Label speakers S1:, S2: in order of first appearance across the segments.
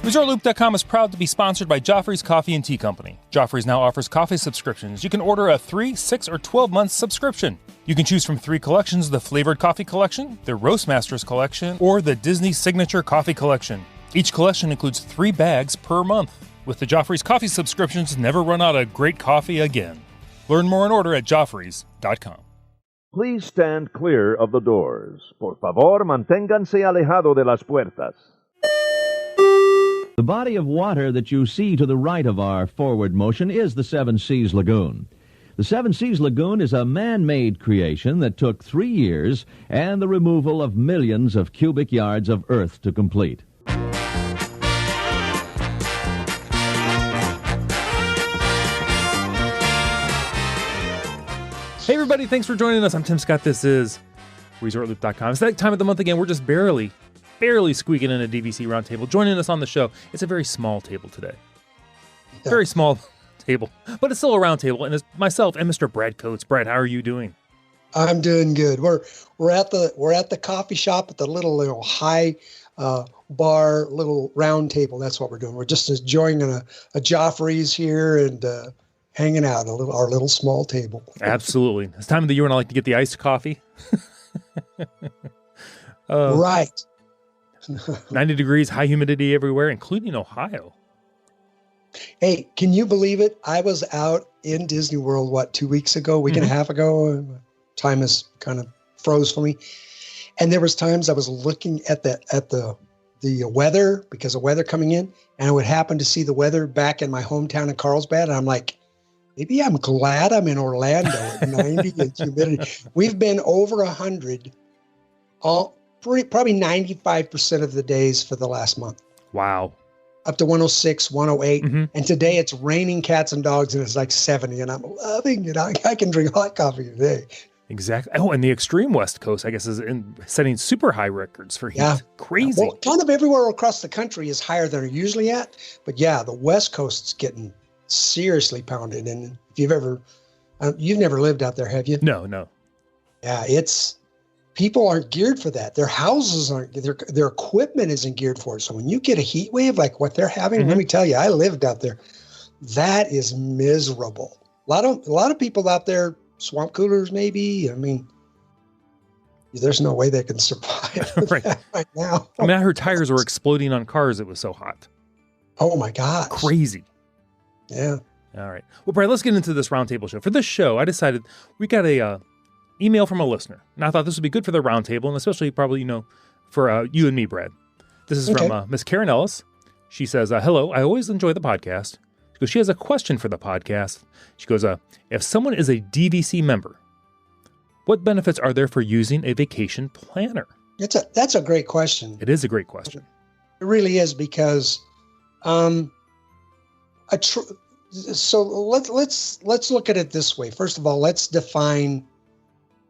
S1: ResortLoop.com is proud to be sponsored by Joffrey's Coffee and Tea Company. Joffrey's now offers coffee subscriptions. You can order a 3, 6, or 12-month subscription. You can choose from 3 collections: the Flavored Coffee Collection, the Roastmasters Collection, or the Disney Signature Coffee Collection. Each collection includes 3 bags per month. With the Joffrey's Coffee subscriptions, never run out of great coffee again. Learn more and order at Joffreys.com.
S2: Please stand clear of the doors. Por favor, manténganse alejado de las puertas.
S3: The body of water that you see to the right of our forward motion is the Seven Seas Lagoon. The Seven Seas Lagoon is a man-made creation that took 3 years and the removal of millions of cubic yards of earth to complete.
S1: Hey everybody, thanks for joining us. I'm Tim Scott. This is ResortLoop.com. It's that time of the month again. We're just barely squeaking in a DVC Roundtable. Joining us on the show, it's a very small table today. Yeah. Very small table, but it's still a round table. And it's myself and Mr. Brad Coates. Brad, how are you doing?
S4: I'm doing good. We're at the coffee shop at the little high bar, little round table. That's what we're doing. We're just enjoying a Joffrey's here and hanging out our little small table.
S1: Absolutely. It's time of the year when I like to get the iced coffee.
S4: Right.
S1: 90 degrees, high humidity everywhere, including Ohio.
S4: Hey, can you believe it? I was out in Disney World, 2 weeks ago, week and a half ago. Time has kind of froze for me. And there was times I was looking at the weather because of weather coming in, and I would happen to see the weather back in my hometown in Carlsbad. And I'm like, maybe I'm glad I'm in Orlando at 90 and humidity. We've been over 100 probably 95% of the days for the last month.
S1: Wow.
S4: Up to 106, 108. Mm-hmm. And today it's raining cats and dogs and it's like 70 and I'm loving it. I can drink hot coffee today.
S1: Exactly. Oh, and the extreme West Coast, I guess, is setting super high records for heat. Yeah. Crazy.
S4: Well, kind of everywhere across the country is higher than they're usually at. But yeah, the West Coast's getting seriously pounded. And if you've never lived out there, have you?
S1: No.
S4: Yeah, people aren't geared for that. Their houses aren't, their equipment isn't geared for it. So when you get a heat wave like what they're having, let me tell you, I lived out there. That is miserable. A lot of people out there, swamp coolers maybe. I mean, there's no way they can survive right now.
S1: I mean, I heard tires were exploding on cars. It was so hot.
S4: Oh my gosh.
S1: Crazy.
S4: Yeah.
S1: All right. Well, Brad, let's get into this roundtable show. For this show, I decided we got a email from a listener. And I thought this would be good for the roundtable, and especially probably, for you and me, Brad. This is from Miss Karen Ellis. She says, hello, I always enjoy the podcast. She goes, she has a question for the podcast. She goes, if someone is a DVC member, what benefits are there for using a vacation planner?
S4: That's a great question.
S1: It is a great question.
S4: It really is, because so let's look at it this way. First of all, let's define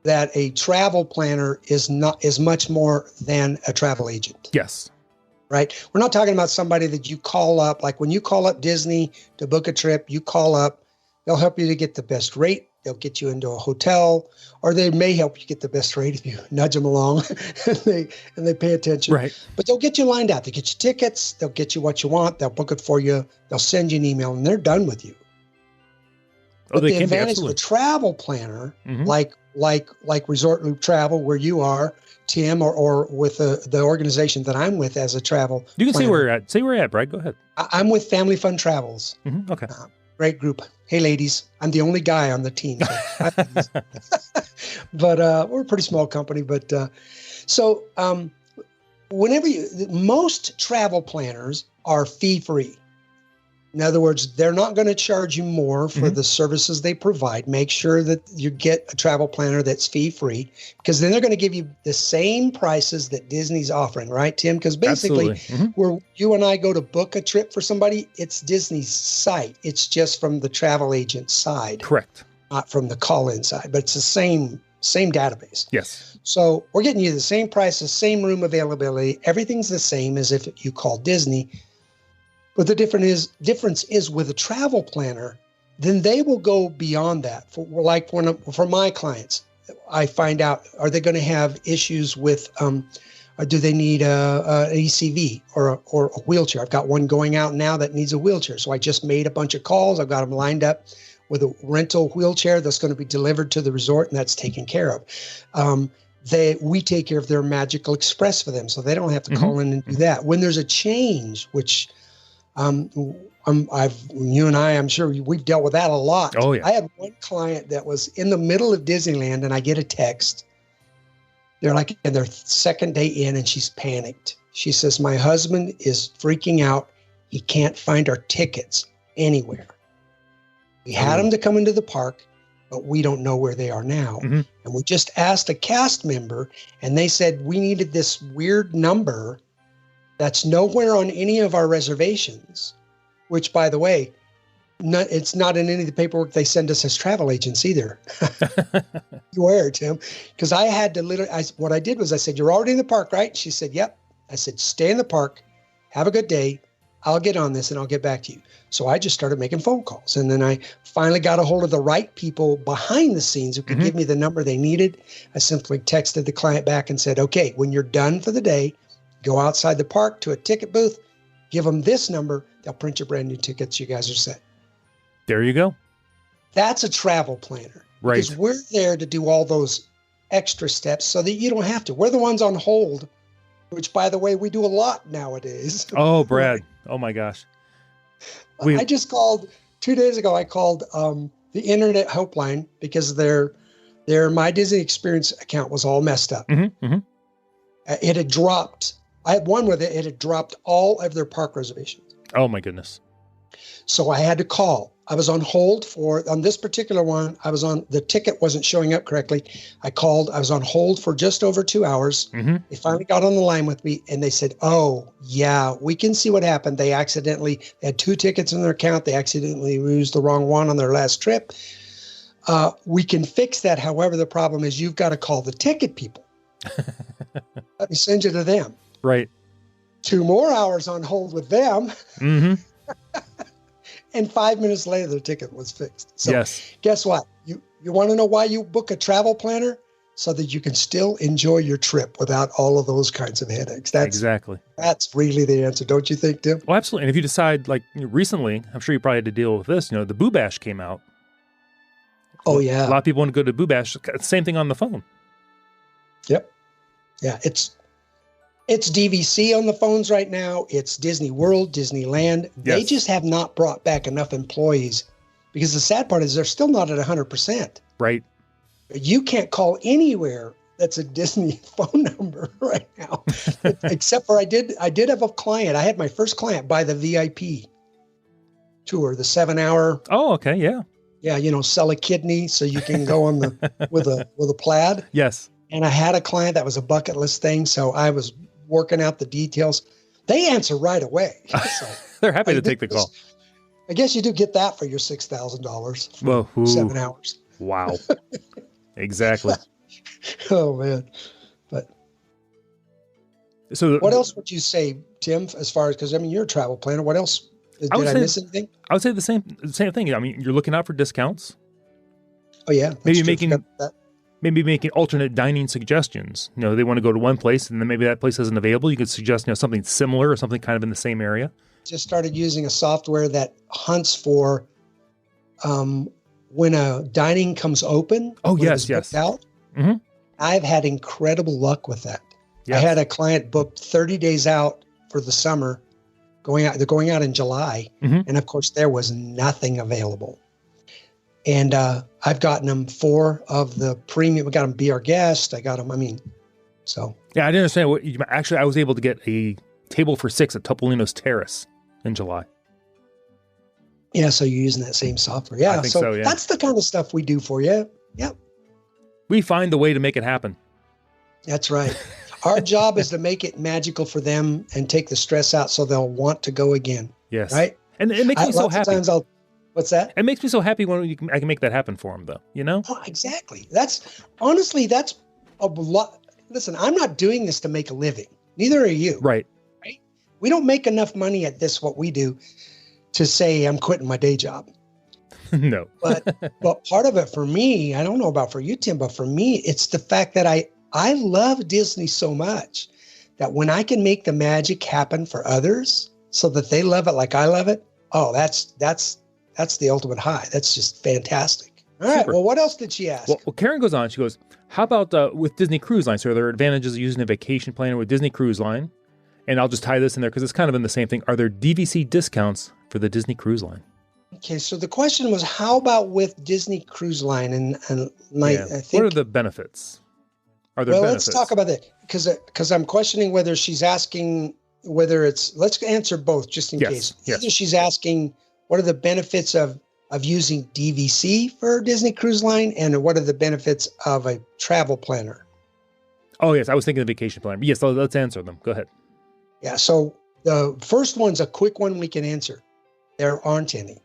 S4: that a travel planner is much more than a travel agent.
S1: Yes.
S4: Right? We're not talking about somebody that you call up, like when you call up Disney to book a trip, you call up, they'll help you to get the best rate. They'll get you into a hotel, or they may help you get the best rate if you nudge them along and they pay attention. Right. But they'll get you lined out. They'll get you tickets. They'll get you what you want. They'll book it for you. They'll send you an email, and they're done with you. But the advantage of a travel planner, like Resort Loop Travel, where you are, Tim, or with the organization that I'm with as a travel
S1: You can
S4: planner.
S1: say where you're at. Say where you're at, Brad. Go ahead.
S4: I'm with Family Fun Travels.
S1: Okay.
S4: Great group. Hey, ladies. I'm the only guy on the team. But we're a pretty small company. But most travel planners are fee-free. In other words, they're not going to charge you more for the services they provide. Make sure that you get a travel planner that's fee-free, because then they're going to give you the same prices that Disney's offering, right, Tim? Because basically, where you and I go to book a trip for somebody, it's Disney's site. It's just from the travel agent side.
S1: Correct.
S4: Not from the call-in side, but it's the same database.
S1: Yes.
S4: So we're getting you the same prices, same room availability. Everything's the same as if you call Disney. But the difference is with a travel planner, then they will go beyond that. For my clients, I find out, are they going to have issues with Or do they need an ACV or a wheelchair? I've got one going out now that needs a wheelchair. So I just made a bunch of calls. I've got them lined up with a rental wheelchair that's going to be delivered to the resort, and that's taken care of. We take care of their Magical Express for them, so they don't have to call in and do that. When there's a change, which you and I, I'm sure we've dealt with that a lot.
S1: Oh, yeah.
S4: I had one client that was in the middle of Disneyland, and I get a text. They're like in their second day in, and she's panicked. She says, my husband is freaking out. He can't find our tickets anywhere. We had him to come into the park, but we don't know where they are now. And we just asked a cast member, and they said we needed this weird number that's nowhere on any of our reservations, which, by the way, it's not in any of the paperwork they send us as travel agents either. Where, Tim? Because I had to what I did was I said, you're already in the park, right? She said, yep. I said, stay in the park. Have a good day. I'll get on this and I'll get back to you. So I just started making phone calls. And then I finally got a hold of the right people behind the scenes who could give me the number they needed. I simply texted the client back and said, okay, when you're done for the day, go outside the park to a ticket booth, give them this number. They'll print your brand new tickets. You guys are set.
S1: There you go.
S4: That's a travel planner.
S1: Right.
S4: Because we're there to do all those extra steps so that you don't have to. We're the ones on hold, which, by the way, we do a lot nowadays.
S1: Oh, Brad. Oh, my gosh.
S4: I just called 2 days ago. I called the internet helpline because their My Disney Experience account was all messed up. It had dropped. I had one with it. It had dropped all of their park reservations.
S1: Oh, my goodness.
S4: So I had to call. I was on hold on this particular one. The ticket wasn't showing up correctly. I called. I was on hold for just over 2 hours. They finally got on the line with me and they said, oh, yeah, we can see what happened. They had 2 tickets in their account. They accidentally used the wrong one on their last trip. We can fix that. However, the problem is you've got to call the ticket people. Let me send you to them.
S1: Right.
S4: 2 more hours on hold with them. And 5 minutes later, the ticket was fixed. So
S1: yes.
S4: Guess what? You want to know why you book a travel planner? So that you can still enjoy your trip without all of those kinds of headaches.
S1: Exactly.
S4: That's really the answer, don't you think, Tim?
S1: Well, absolutely. And if you decide, like recently, I'm sure you probably had to deal with this, the Boo Bash came out.
S4: Oh, yeah.
S1: A lot of people want to go to Boo Bash. Same thing on the phone.
S4: Yep. Yeah, it's DVC on the phones right now. It's Disney World, Disneyland. They just have not brought back enough employees because the sad part is they're still not at 100%.
S1: Right.
S4: You can't call anywhere that's a Disney phone number right now, except for I did have a client. I had my first client buy the VIP tour, the 7-hour.
S1: Oh, okay. Yeah.
S4: Yeah. Sell a kidney so you can go on with a plaid.
S1: Yes.
S4: And I had a client that was a bucket list thing. So I was working out the details. They answer right away. So
S1: they're happy to take the call.
S4: I guess you do get that for your $6,000 for
S1: Whoa,
S4: 7 hours.
S1: Wow. Exactly.
S4: Oh, man. But
S1: so
S4: what else would you say, Tim, as far as, because you're a travel planner. What else? Did I miss anything? I
S1: would say the same thing. You're looking out for discounts.
S4: Oh, yeah.
S1: Maybe making alternate dining suggestions. They want to go to one place and then maybe that place isn't available. You could suggest, something similar or something kind of in the same area.
S4: Just started using a software that hunts for when a dining comes open.
S1: Oh, yes.
S4: Out. I've had incredible luck with that. Yes. I had a client booked 30 days out for the summer. They're going out in July. And of course there was nothing available. And I've gotten them 4 of the premium. We got them Be Our Guest. I got them. So. Yeah,
S1: I didn't understand actually, I was able to get a table for 6 at Topolino's Terrace in July.
S4: Yeah, so you're using that same software. Yeah,
S1: I think so, yeah.
S4: That's the kind of stuff we do for you. Yep.
S1: We find the way to make it happen.
S4: That's right. Our job is to make it magical for them and take the stress out so they'll want to go again.
S1: Yes.
S4: Right?
S1: And it makes me so happy.
S4: What's that?
S1: It makes me so happy when I can make that happen for them, though,
S4: Oh, exactly. That's a lot. Listen, I'm not doing this to make a living. Neither are you.
S1: Right.
S4: We don't make enough money at this, what we do, to say I'm quitting my day job.
S1: No.
S4: but part of it for me, I don't know about for you, Tim, but for me, it's the fact that I love Disney so much that when I can make the magic happen for others so that they love it like I love it, oh, that's the ultimate high. That's just fantastic. All right.
S1: Super.
S4: Well, what else did she ask?
S1: Well, Karen goes on. She goes, how about with Disney Cruise Line? So are there advantages of using a vacation planner with Disney Cruise Line? And I'll just tie this in there because it's kind of in the same thing. Are there DVC discounts for the Disney Cruise Line?
S4: Okay, so the question was, how about with Disney Cruise Line? And I think,
S1: what are the benefits? Are there benefits?
S4: Let's talk about that because I'm questioning whether she's asking whether it's. Let's answer both just in case. Either she's asking what are the benefits of using DVC for Disney Cruise Line, and what are the benefits of a travel planner?
S1: Oh yes, I was thinking of vacation planner. Yes, let's answer them. Go ahead.
S4: Yeah. So the first one's a quick one we can answer. There aren't any.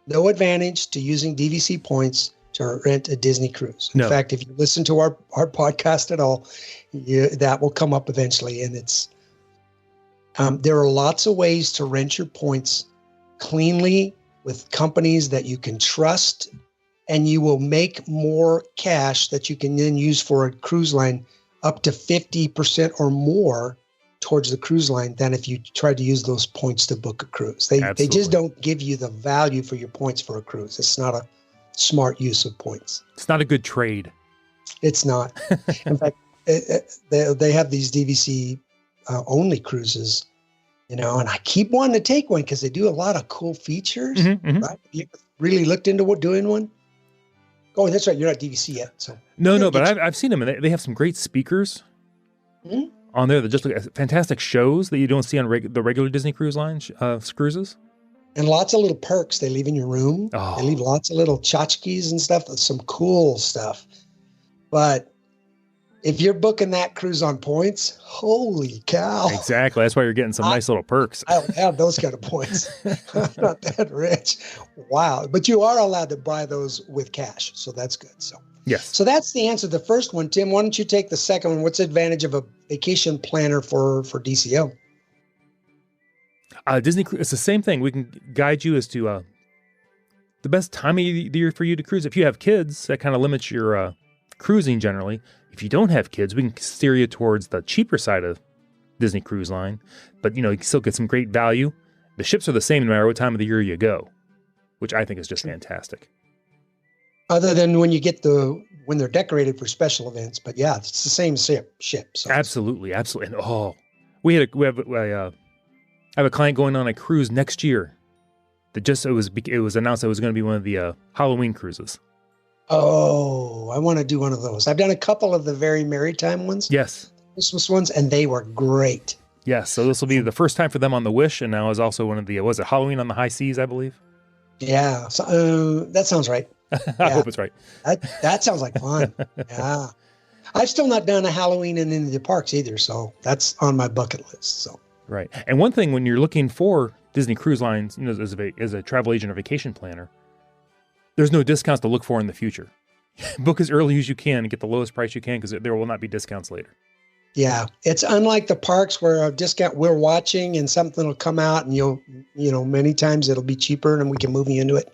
S4: No advantage to using DVC points to rent a Disney cruise. In fact, if you listen to our podcast at all, that will come up eventually. And it's there are lots of ways to rent your points cleanly with companies that you can trust, and you will make more cash that you can then use for a cruise line, up to 50% or more towards the cruise line than if you tried to use those points to book a cruise. They just don't give you the value for your points for a cruise. It's not a smart use of points.
S1: It's not a good trade.
S4: It's not. In fact, they have these DVC only cruises, and I keep wanting to take one because they do a lot of cool features.
S1: Mm-hmm.
S4: Right? You really looked into doing one? Oh, that's right. You're not DVC yet. So
S1: no, but I've seen them, and they have some great speakers.
S4: Mm-hmm.
S1: On there that just look at fantastic shows that you don't see on the regular Disney Cruise Line cruises.
S4: And lots of little perks they leave in your room.
S1: Oh.
S4: They leave lots of little tchotchkes and stuff. That's some cool stuff. But if you're booking that cruise on points, holy cow.
S1: Exactly. That's why you're getting some nice little perks.
S4: I don't have those kind of points. I'm not that rich. Wow. But you are allowed to buy those with cash. So that's good.
S1: Yes.
S4: So that's the answer to the first one. Tim, why don't you take the second one? What's the advantage of a vacation planner for DCO?
S1: Disney, it's the same thing. We can guide you as to the best time of the year for you to cruise. If you have kids, that kind of limits your cruising generally. If you don't have kids, we can steer you towards the cheaper side of Disney Cruise Line. But, you can still get some great value. The ships are the same no matter what time of the year you go, which I think is just fantastic.
S4: Other than when when they're decorated for special events, but yeah, it's the same ship. So.
S1: Absolutely. And I have a client going on a cruise next year. That it was announced that it was going to be one of the Halloween cruises.
S4: Oh, I want to do one of those. I've done a couple of the very maritime ones.
S1: Yes,
S4: Christmas ones, and they were great.
S1: Yes, so this will be the first time for them on the Wish, and now is also one of the was it Halloween on the High Seas, I believe.
S4: Yeah, so, that sounds right.
S1: I hope it's right.
S4: That sounds like fun. Yeah. I've still not done a Halloween in the parks either, so that's on my bucket list. So
S1: right. And one thing when you're looking for Disney Cruise Lines, as a travel agent or vacation planner, there's no discounts to look for in the future. Book as early as you can and get the lowest price you can because there will not be discounts later. Yeah.
S4: It's unlike the parks where a discount we're watching and something will come out and many times it'll be cheaper and we can move you into it.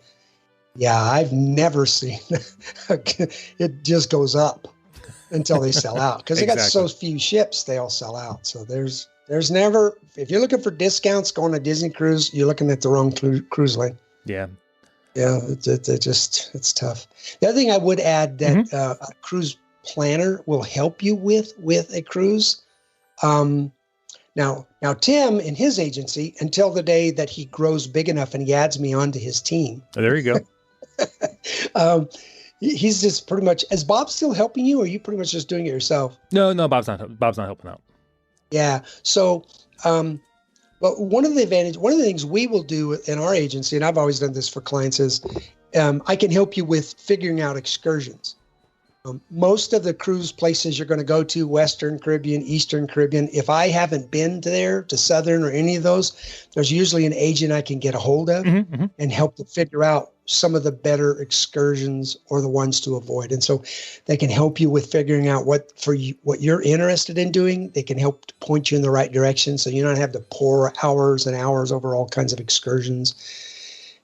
S4: Yeah, I've never seen it just goes up until they sell out because they got so few ships, they all sell out. So there's never, if you're looking for discounts going to Disney cruise, you're looking at the wrong cruise line.
S1: Yeah.
S4: Yeah, it's tough. The other thing I would add that a cruise planner will help you with a cruise. Now Tim in his agency, until the day that he grows big enough and he adds me onto his team.
S1: Oh, there you go.
S4: He's just pretty much. Is Bob still helping you, or are you pretty much just doing it yourself?
S1: No, Bob's not helping out.
S4: Yeah. So, but one of the things we will do in our agency, and I've always done this for clients, is I can help you with figuring out excursions. Most of the cruise places you're going to go to, Western Caribbean, Eastern Caribbean, if I haven't been to Southern or any of those, there's usually an agent I can get a hold of and help to figure out some of the better excursions or the ones to avoid. And so they can help you with figuring out what you're interested in doing. They can help to point you in the right direction so you don't have to pour hours and hours over all kinds of excursions.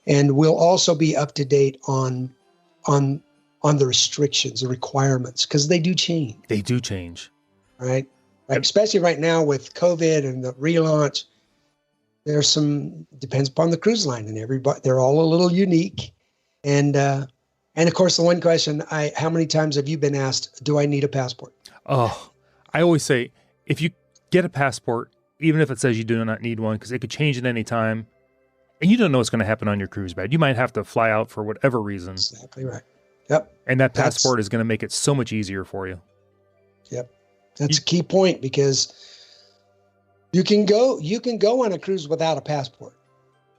S4: And we'll also be up to date on the restrictions, the requirements, because they do change.
S1: They do change.
S4: Right. Right? Especially right now with COVID and the relaunch, there's depends upon the cruise line, and everybody, they're all a little unique. And of course, the one question, how many times have you been asked, do I need a passport?
S1: Oh, I always say, if you get a passport, even if it says you do not need one, because it could change at any time, and you don't know what's going to happen on your cruise, Brad. You might have to fly out for whatever reason.
S4: Exactly right. Yep.
S1: And that passport is going to make it so much easier for you.
S4: Yep. That's a key point, because you can go on a cruise without a passport.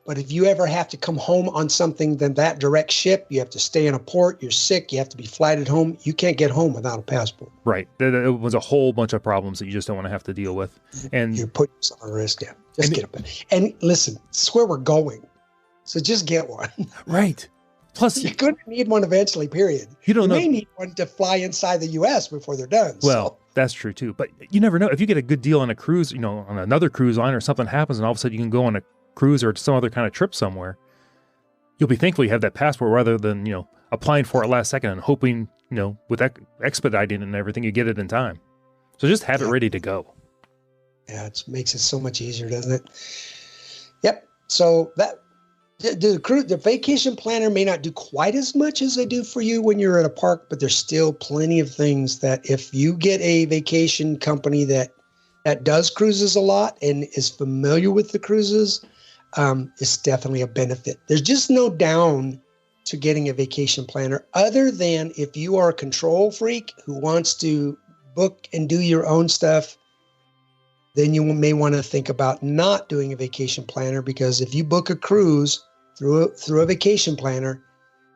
S4: But if you ever have to come home on something than that direct ship, you have to stay in a port, you're sick, you have to be flighted home, you can't get home without a passport.
S1: Right. It was a whole bunch of problems that you just don't want to have to deal with. And
S4: you're putting yourself at risk. Yeah. Just get up. And listen, it's where we're going. So just get one.
S1: Right. Plus,
S4: you're going to need one eventually, period.
S1: You may
S4: need one to fly inside the U.S. before they're done.
S1: Well, that's true too. But you never know. If you get a good deal on a cruise, on another cruise line, or something happens and all of a sudden you can go on a cruise or some other kind of trip somewhere, you'll be thankful you have that passport rather than, applying for it last second and hoping, with expediting and everything, you get it in time. So just have it ready to go.
S4: Yeah, it makes it so much easier, doesn't it? Yep. So the vacation planner may not do quite as much as they do for you when you're at a park, but there's still plenty of things that if you get a vacation company that does cruises a lot and is familiar with the cruises, it's definitely a benefit. There's just no down to getting a vacation planner, other than if you are a control freak who wants to book and do your own stuff, then you may want to think about not doing a vacation planner, because if you book a cruise through a vacation planner,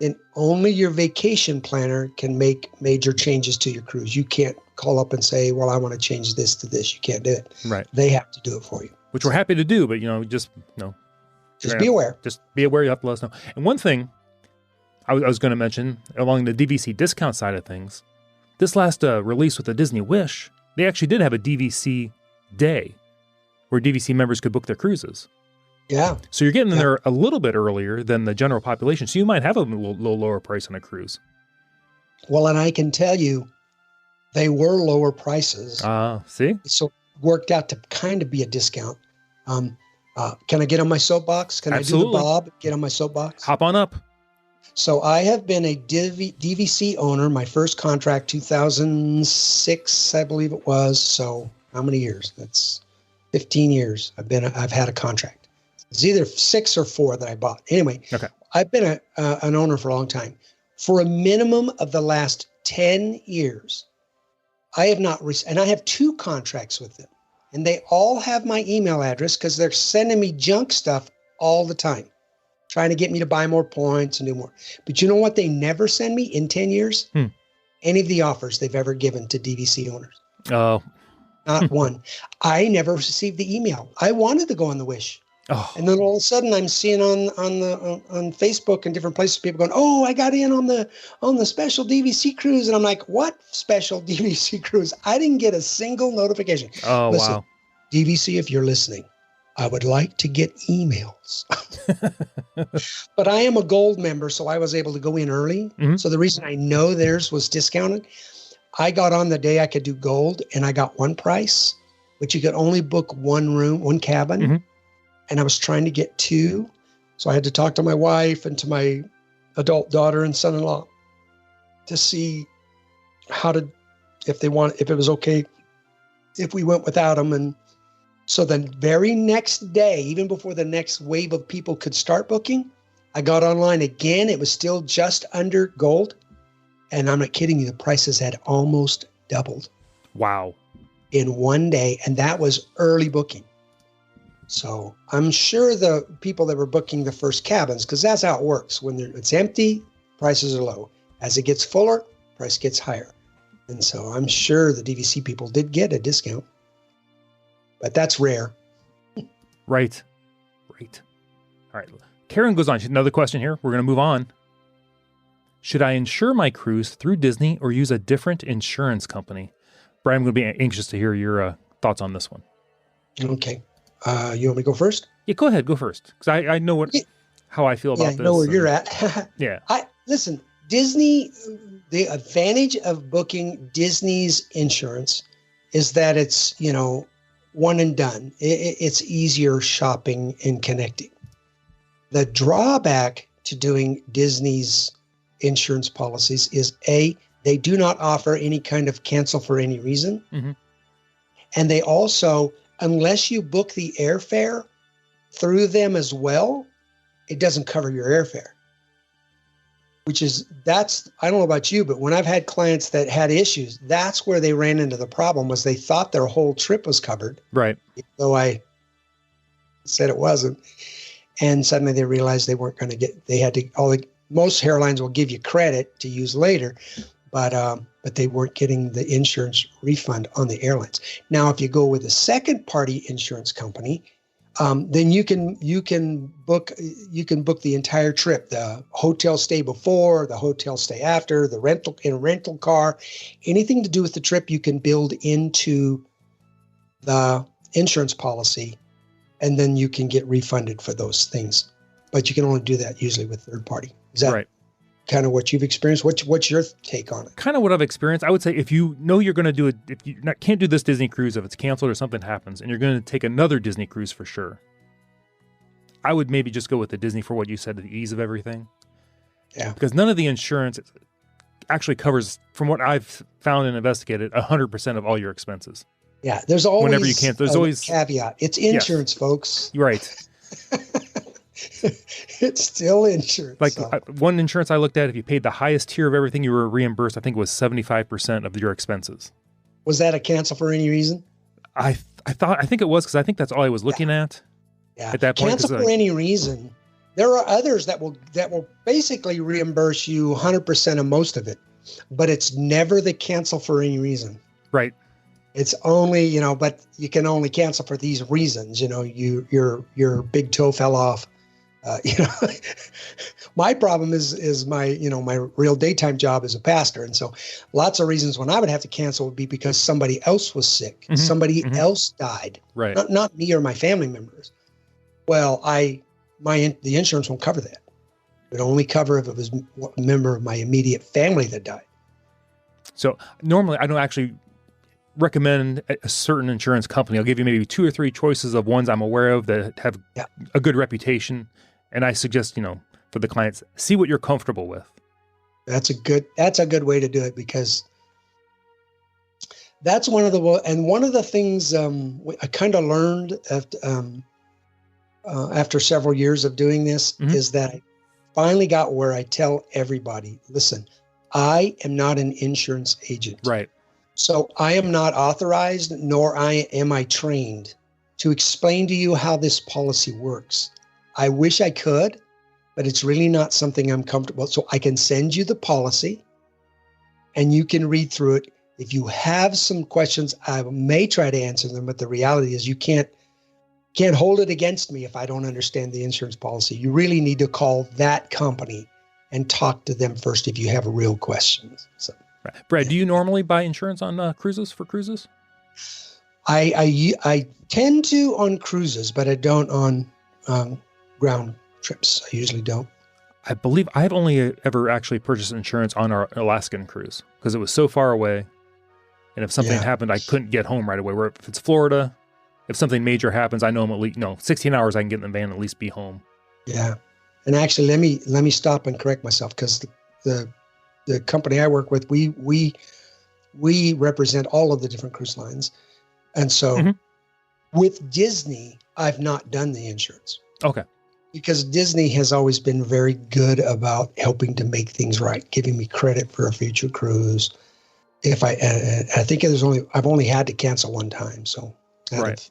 S4: then only your vacation planner can make major changes to your cruise. You can't call up and say, well, I want to change this to this. You can't do it.
S1: Right.
S4: They have to do it for you.
S1: Which we're happy to do, but just
S4: be aware.
S1: Just be aware. You have to let us know. And one thing I was going to mention along the DVC discount side of things, this last release with the Disney Wish, they actually did have a DVC day where DVC members could book their cruises.
S4: Yeah.
S1: So you're getting in there a little bit earlier than the general population. So you might have a little lower price on a cruise.
S4: Well, and I can tell you, they were lower prices.
S1: See?
S4: So it worked out to kind of be a discount. Can I get on my soapbox? Can
S1: Absolutely.
S4: I do the Bob? Get on my soapbox?
S1: Hop on up.
S4: So I have been a DVC owner. My first contract, 2006, I believe it was. So how many years? That's 15 years. I've had a contract. It's either 6 or 4 that I bought. Anyway,
S1: okay.
S4: I've been an owner for a long time. For a minimum of the last 10 years, I have not, and I have 2 contracts with them, and they all have my email address because they're sending me junk stuff all the time, trying to get me to buy more points and do more. But you know what they never send me in 10 years? Any of the offers they've ever given to DVC owners.
S1: Oh.
S4: Not one. I never received the email. I wanted to go on the Wish.
S1: Oh.
S4: And then all of a sudden I'm seeing on Facebook and different places, people going, oh, I got in on the special DVC cruise. And I'm like, what special DVC cruise? I didn't get a single notification.
S1: Oh,
S4: Listen,
S1: wow.
S4: DVC, if you're listening, I would like to get emails. But I am a gold member, so I was able to go in early.
S1: Mm-hmm.
S4: So the reason I know theirs was discounted, I got on the day I could do gold, and I got one price, but you could only book one room, one cabin.
S1: Mm-hmm.
S4: And I was trying to get 2. So I had to talk to my wife and to my adult daughter and son-in-law to see if it was okay if we went without them. And so the very next day, even before the next wave of people could start booking, I got online again. It was still just under gold. And I'm not kidding you, the prices had almost doubled.
S1: Wow.
S4: In one day. And that was early booking. So I'm sure the people that were booking the first cabins, because that's how it works. When it's empty, prices are low. As it gets fuller, price gets higher. And so I'm sure the DVC people did get a discount. But that's rare.
S1: Right. All right. Karen goes on. She has another question here. We're going to move on. Should I insure my cruise through Disney or use a different insurance company? Brian, I'm going to be anxious to hear your thoughts on this one.
S4: Okay. You want me to go first?
S1: Yeah, go ahead. Go first. Because I know how I feel about this.
S4: I know where you're at.
S1: Yeah.
S4: Listen, Disney, the advantage of booking Disney's insurance is that it's, one and done. It's easier shopping and connecting. The drawback to doing Disney's insurance policies is they do not offer any kind of cancel for any reason.
S1: Mm-hmm.
S4: And they also, unless you book the airfare through them as well, it doesn't cover your airfare. I don't know about you, but when I've had clients that had issues, that's where they ran into the problem, was they thought their whole trip was covered.
S1: Right.
S4: Though I said it wasn't. And suddenly they realized they weren't going to most airlines will give you credit to use later, but they weren't getting the insurance refund on the airlines. Now, if you go with a second party insurance company, then you can book the entire trip, the hotel stay before, the hotel stay after, the rental car, anything to do with the trip you can build into the insurance policy, and then you can get refunded for those things. But you can only do that usually with third party. Is that
S1: right?
S4: Kind of what you've experienced? What's your take on it?
S1: Kind of what I've experienced. I would say if you know you're going to do it, if you can't do this Disney cruise, if it's canceled or something happens, and you're going to take another Disney cruise for sure, I would maybe just go with the Disney for what you said, the ease of everything.
S4: Yeah.
S1: Because none of the insurance actually covers, from what I've found and investigated, 100% of all your expenses.
S4: Yeah. There's always
S1: whenever you can't. There's always
S4: caveat. It's insurance, folks.
S1: Right.
S4: It's still insurance.
S1: Like one insurance I looked at, if you paid the highest tier of everything, you were reimbursed, I think it was 75% of your expenses.
S4: Was that a cancel for any reason?
S1: I think it was, because I think that's all I was looking at.
S4: Yeah.
S1: At that point.
S4: Cancel for any reason. There are others that will basically reimburse you 100% of most of it, but it's never the cancel for any reason.
S1: Right.
S4: It's only, but you can only cancel for these reasons. Your big toe fell off. My problem is my real daytime job as a pastor. And so lots of reasons when I would have to cancel would be because somebody else was sick.
S1: Mm-hmm.
S4: Somebody else died.
S1: Right.
S4: Not me or my family members. Well, the insurance won't cover that. It would only cover if it was a member of my immediate family that died.
S1: So normally I don't actually recommend a certain insurance company. I'll give you maybe 2 or 3 choices of ones I'm aware of that have a good reputation. And I suggest, for the clients, see what you're comfortable with. That's a
S4: good way to do it, because that's one of the things I kind of learned after several years of doing this, mm-hmm. is that I finally got where I tell everybody, listen, I am not an insurance agent.
S1: Right.
S4: So I am not authorized, nor am I trained to explain to you how this policy works. I wish I could, but it's really not something I'm comfortable. So I can send you the policy and you can read through it. If you have some questions, I may try to answer them, but the reality is you can't hold it against me if I don't understand the insurance policy. You really need to call that company and talk to them first if you have real questions. So,
S1: right. Brad, do you normally buy insurance on cruises?
S4: I tend to on cruises, but I don't on ground trips. I usually don't.
S1: I believe I've only ever actually purchased insurance on our Alaskan cruise because it was so far away. And if something happened, I couldn't get home right away. Where if it's Florida, if something major happens, I know I'm at least 16 hours I can get in the van and at least be home.
S4: Yeah. And actually, let me stop and correct myself, because the company I work with, we represent all of the different cruise lines. And so mm-hmm. with Disney, I've not done the insurance.
S1: Okay.
S4: Because Disney has always been very good about helping to make things right, giving me credit for a future cruise. If I think I've only had to cancel one time. So out of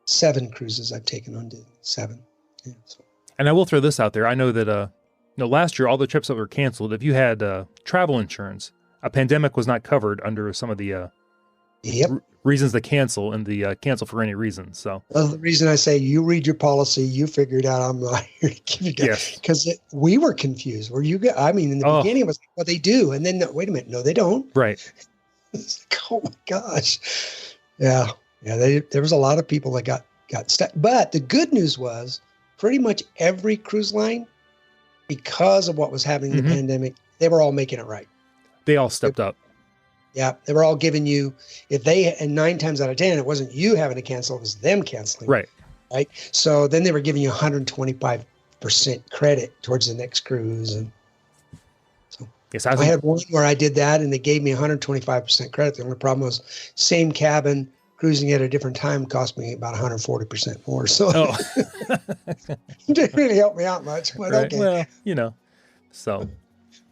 S4: 7 cruises I've taken on Disney, 7. Yeah, so.
S1: And I will throw this out there. I know that last year all the trips that were canceled, if you had travel insurance, a pandemic was not covered under some of the reasons to cancel and the cancel for any reason. So
S4: the reason I say you read your policy, you figure it out. I'm not here to give you guys, because we were confused. Were you? In the beginning it was like, well, they do, and then wait a minute, no, they don't.
S1: Right.
S4: It's like, oh my gosh, yeah. There was a lot of people that got stuck. But the good news was, pretty much every cruise line, because of what was happening in the pandemic, they were all making it right.
S1: They all stepped up.
S4: Yeah, they were all giving you, and 9 times out of 10, it wasn't you having to cancel, it was them canceling.
S1: Right.
S4: Right. So then they were giving you 125% credit towards the next cruise. And so
S1: Yes,
S4: I had one where I did that and they gave me 125% credit. The only problem was same cabin cruising at a different time cost me about 140% more. So it didn't really help me out much. But
S1: right.
S4: okay.
S1: Well, so.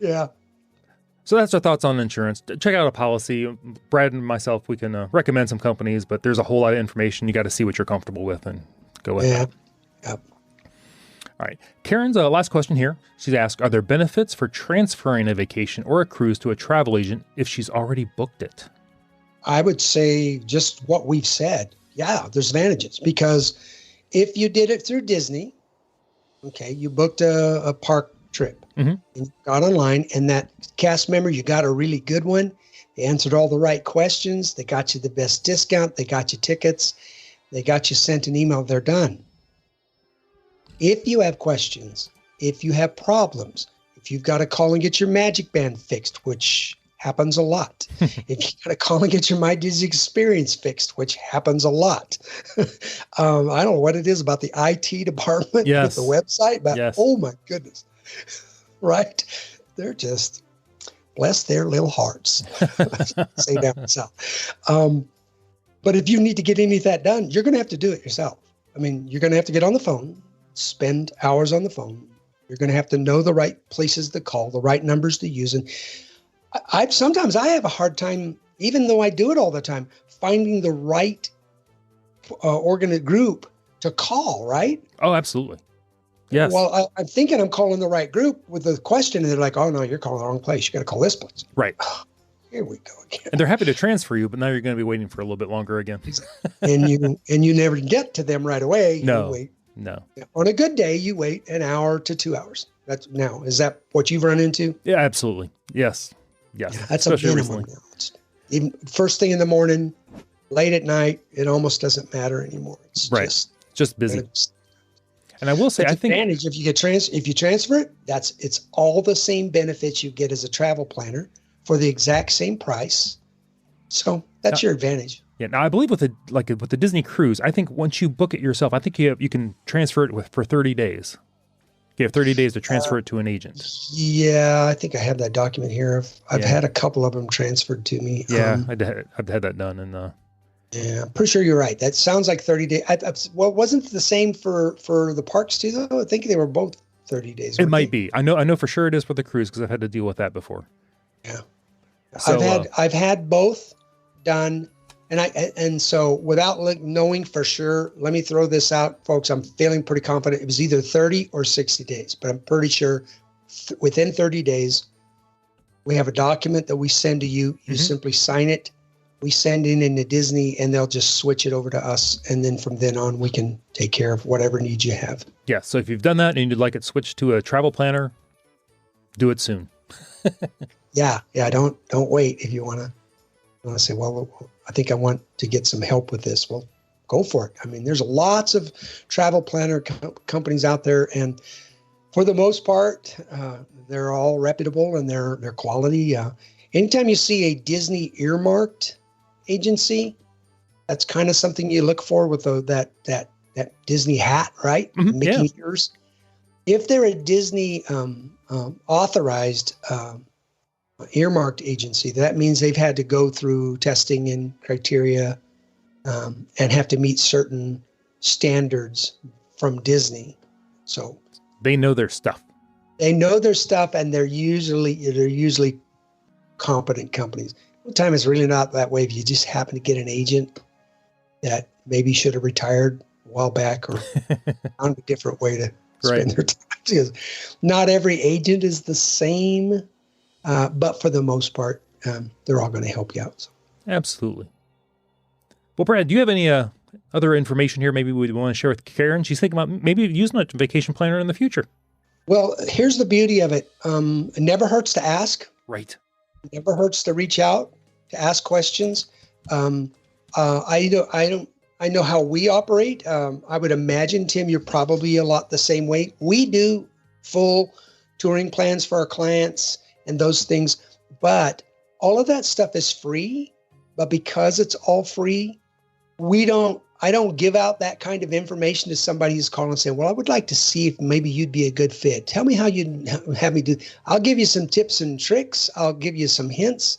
S4: Yeah.
S1: So that's our thoughts on insurance. Check out a policy. Brad and myself, we can recommend some companies, but there's a whole lot of information. You got to see what you're comfortable with and go with that.
S4: Yep.
S1: All right. Karen's last question here. She's asked, are there benefits for transferring a vacation or a cruise to a travel agent if she's already booked it?
S4: I would say just what we've said. Yeah, there's advantages because if you did it through Disney, okay, you booked a park trip and you got online and that cast member, you got a really good one. They answered all the right questions. They got you the best discount. They got you tickets. They got you sent an email. They're done. If you have questions, if you have problems, if you've got to call and get your Magic Band fixed, which happens a lot. If you got to call and get your My Disney Experience fixed, which happens a lot. I don't know what it is about the IT department with the website, but oh my goodness. Right? They're just, bless their little hearts. Say that myself. But if you need to get any of that done, you're going to have to do it yourself. I mean, you're going to have to get on the phone, spend hours on the phone. You're going to have to know the right places to call, the right numbers to use. And sometimes I have a hard time, even though I do it all the time, finding the right group to call, right?
S1: Oh, absolutely. Yes.
S4: Well, I'm thinking I'm calling the right group with the question, and they're like, oh, no, you're calling the wrong place. You got to call this place.
S1: Right.
S4: Oh, here we go again.
S1: And they're happy to transfer you, but now you're going to be waiting for a little bit longer again.
S4: and you never get to them right away.
S1: No.
S4: You wait.
S1: No.
S4: On a good day, you wait an hour to 2 hours. Is that what you've run into?
S1: Yeah, absolutely. Yes. Yes.
S4: Yeah, that's especially a minimum now. Even first thing in the morning, late at night, it almost doesn't matter anymore. It's
S1: just busy. And I will say, I think
S4: advantage if you transfer it, it's all the same benefits you get as a travel planner for the exact same price. So that's your advantage.
S1: Yeah. Now I believe with the Disney cruise, I think once you book it yourself, I think you can transfer it for 30 days. You have 30 days to transfer it to an agent.
S4: Yeah, I think I have that document here. I've had a couple of them transferred to me.
S1: Yeah, I've had that done, and
S4: yeah, I'm pretty sure you're right. That sounds like 30 days. Well, wasn't the same for the parks too, though? I think they were both 30 days.
S1: It might be. I know for sure it is for the cruise because I've had to deal with that before.
S4: Yeah,
S1: so,
S4: I've had both done, and so without knowing for sure, let me throw this out, folks. I'm feeling pretty confident it was either 30 or 60 days, but I'm pretty sure within 30 days, we have a document that we send to you. You simply sign it. We send it into Disney and they'll just switch it over to us. And then from then on, we can take care of whatever needs you have.
S1: Yeah. So if you've done that and you'd like it switched to a travel planner, do it soon.
S4: Yeah. Don't wait. If you want to say, well, I think I want to get some help with this. Well, go for it. I mean, there's lots of travel planner companies out there. And for the most part, they're all reputable and they're quality. Anytime you see a Disney earmarked agency, that's kind of something you look for with that Disney hat, right? Mickey ears. If they're a Disney authorized earmarked agency, that means they've had to go through testing and criteria and have to meet certain standards from Disney. So
S1: they know their stuff.
S4: They know their stuff, and they're usually competent companies. Sometimes it's really not that way. If you just happen to get an agent that maybe should have retired a while back or found a different way to spend their time. Because not every agent is the same, but for the most part, they're all going to help you out. So.
S1: Absolutely. Well, Brad, do you have any other information here maybe we want to share with Karen? She's thinking about maybe using a vacation planner in the future. Well,
S4: here's the beauty of it. It never hurts to ask.
S1: Right.
S4: It never hurts to reach out, to ask questions. I know how we operate. I would imagine, Tim, you're probably a lot the same way. We do full touring plans for our clients and those things, but all of that stuff is free, but because it's all free, I don't give out that kind of information to somebody who's calling and saying, well, I would like to see if maybe you'd be a good fit. Tell me how you'd have me do. I'll give you some tips and tricks. I'll give you some hints.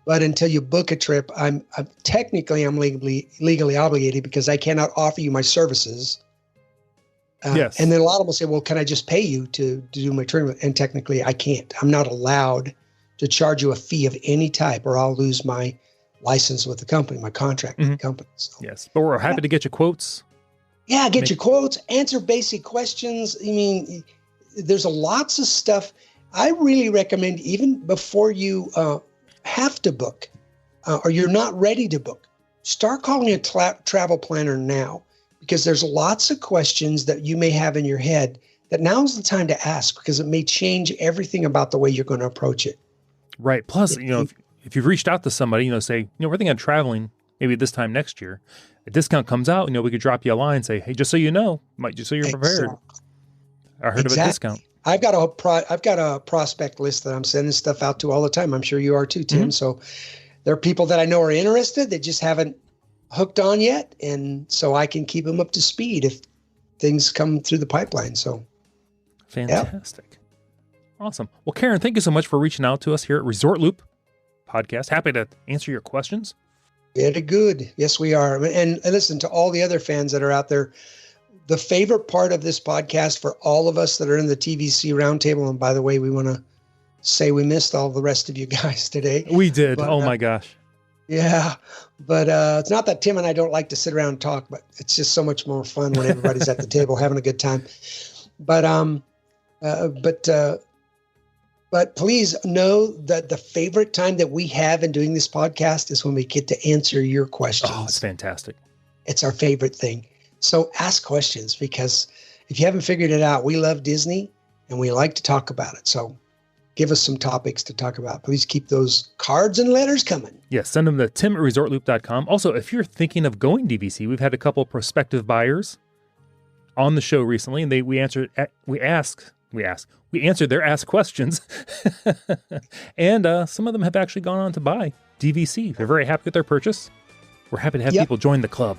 S4: But until you book a trip, I'm legally obligated because I cannot offer you my services.
S1: Yes.
S4: And then a lot of them will say, well, can I just pay you to do my treatment? And technically I can't. I'm not allowed to charge you a fee of any type, or I'll lose my license with the company, my contract with the company. So,
S1: yes. But we're happy to get you quotes.
S4: Yeah, get your quotes, answer basic questions. I mean, there's lots of stuff. I really recommend, even before you have to book or you're not ready to book, start calling a travel planner now, because there's lots of questions that you may have in your head that now's the time to ask, because it may change everything about the way you're going to approach it.
S1: Right. Plus, if you've reached out to somebody, say, we're thinking of traveling maybe this time next year, a discount comes out, we could drop you a line and say, hey, just so you know, just so you're prepared.
S4: Exactly.
S1: I heard of a discount.
S4: I've got a prospect list that I'm sending stuff out to all the time. I'm sure you are too, Tim. So there are people that I know are interested that just haven't hooked on yet. And so I can keep them up to speed if things come through the pipeline. So
S1: fantastic. Yeah. Awesome. Well, Karen, thank you so much for reaching out to us here at Resort Loop Podcast. Happy to answer your questions.
S4: Very good. Yes, we are. And listen, to all the other fans that are out there, the favorite part of this podcast for all of us that are in the TVC Roundtable, and by the way, we want to say we missed all the rest of you guys today.
S1: We did. But, my gosh.
S4: Yeah. But it's not that Tim and I don't like to sit around and talk, but it's just so much more fun when everybody's at the table having a good time. But please know that the favorite time that we have in doing this podcast is when we get to answer your questions.
S1: Oh, it's fantastic.
S4: It's our favorite thing. So ask questions, because if you haven't figured it out, we love Disney and we like to talk about it. So give us some topics to talk about. Please keep those cards and letters coming.
S1: Yes, send them to tim@resortloop.com. Also, if you're thinking of going DVC, we've had a couple prospective buyers on the show recently, and we answered their asked questions. And some of them have actually gone on to buy DVC. They're very happy with their purchase. We're happy to have people join the club.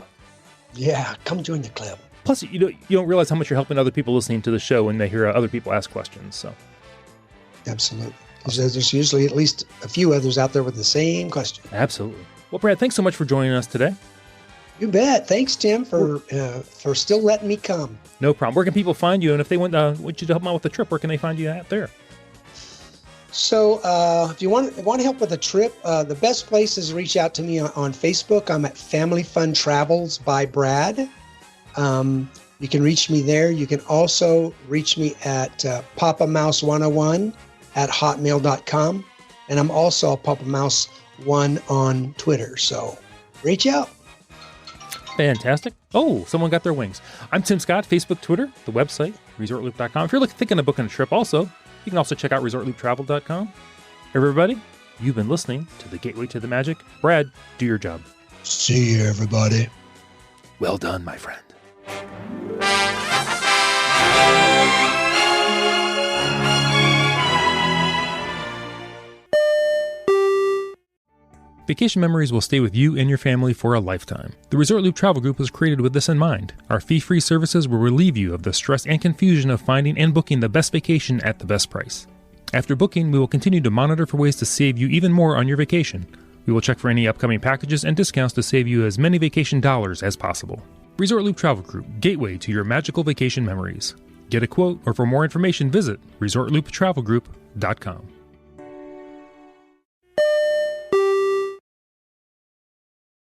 S4: Yeah, come join the club.
S1: Plus, you don't realize how much you're helping other people listening to the show when they hear other people ask questions. So,
S4: absolutely. There's usually at least a few others out there with the same question.
S1: Absolutely. Well, Brad, thanks so much for joining us today.
S4: You bet. Thanks, Tim, for still letting me come.
S1: No problem. Where can people find you? And if they want you to help them out with the trip, where can they find you at there?
S4: So if you want to help with a trip, the best place is reach out to me on Facebook. I'm at Family Fun Travels by Brad. You can reach me there. You can also reach me at papamouse101 at hotmail.com. And I'm also papamouse1 on Twitter. So reach out.
S1: Fantastic. Oh, someone got their wings. I'm Tim Scott, Facebook, Twitter, the website, ResortLoop.com. If you're thinking of booking a trip also, you can also check out ResortLoopTravel.com. Everybody, you've been listening to The Gateway to the Magic. Brad, do your job.
S4: See you, everybody.
S1: Well done, my friend. Vacation memories will stay with you and your family for a lifetime. The Resort Loop Travel Group was created with this in mind. Our fee-free services will relieve you of the stress and confusion of finding and booking the best vacation at the best price. After booking, we will continue to monitor for ways to save you even more on your vacation. We will check for any upcoming packages and discounts to save you as many vacation dollars as possible. Resort Loop Travel Group, gateway to your magical vacation memories. Get a quote, or for more information, visit ResortLoopTravelGroup.com.